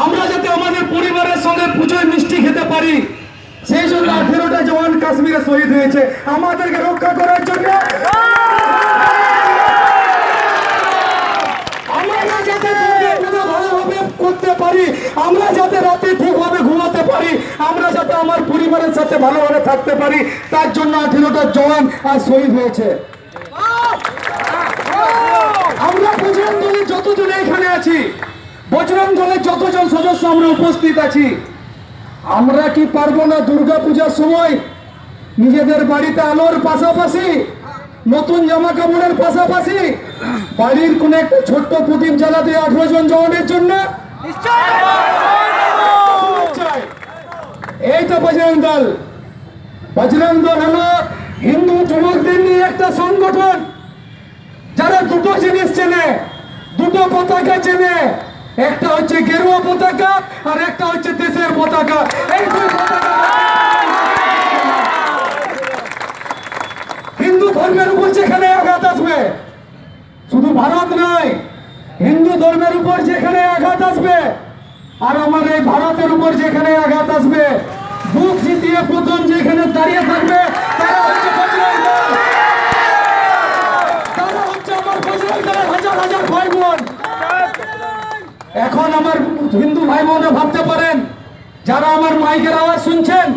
আমরা যাতে আমাদের পরিবারের সঙ্গে পুজোয় মিষ্টি খেতে পারি, সেই জন্য 18টা জওয়ান কাশ্মীরে শহীদ হয়েছে আমাদেরকে রক্ষা করার জন্য। আমরা যাতে ভালোভাবে করতে পারি, আমরা যাতে রাতে ঠিকভাবে ঘুমাতে পারি, আমরা যাতে আমার পরিবারের সাথে ভালোভাবে থাকতে পারি, তার জন্য 18টা জওয়ান আজ শহীদ হয়েছে। আমরা বজরং দলের যতজন এখানে আছি, বজরং দলের যতজন সদস্য আমরা উপস্থিত আছি, আমরা কি পারবো না দুর্গা পূজার সময় নিজেদের বাড়িতে আলোর পাশাপাশি, নতুন জামা কাপড়ের পাশাপাশি বাড়ির কোন একটা ছোট্ট প্রদীপ জ্বালাতে 18 জন জওয়ানের জন্য? এই তো বজরং দল। বজরং দল হলো হিন্দু যুবকদের নিয়ে একটা সংগঠন যারা দুটো জিনিস চেনে, দুটো পতাকা চেনে, একটা হচ্ছে গেরুয়া পতাকা আর একটা হচ্ছে দেশের পতাকা। এই দুই পতাকা হিন্দু ধর্মের উপর যেখানে আঘাত আসবে, শুধু ভারত নয়, হিন্দু ধর্মের উপর যেখানে আঘাত আসবে আর আমার এই ভারতের উপর যেখানে আঘাত আসবে, বুক জিতিয়ে প্রথম যেখানে দাঁড়িয়ে থাকবে তারা হচ্ছে বজরং দল। তারা হচ্ছে আমার বজরং দলের হাজার হাজার ভাই বোন। এখন আমার হিন্দু ভাই বোনরা ভাবতে পারেন, যারা আমার মাইকের আওয়াজ শুনছেন,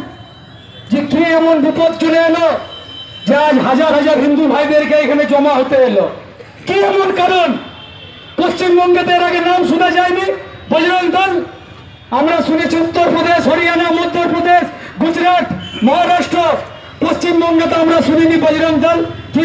যে কি এমন বিপদ চলে এলো যে আজ হাজার হাজার হিন্দু ভাইদেরকে এখানে জমা হতে এলো, কি এমন কারণ? পশ্চিমবঙ্গে এর আগে নাম শোনা যায়নি বজরং দল। আমরা শুনেছি উত্তরপ্রদেশ, হরিয়ানা, মধ্যপ্রদেশ, গুজরাট, মহারাষ্ট্র, পশ্চিমবঙ্গে তো আমরা শুনিনি বজরং দল। কি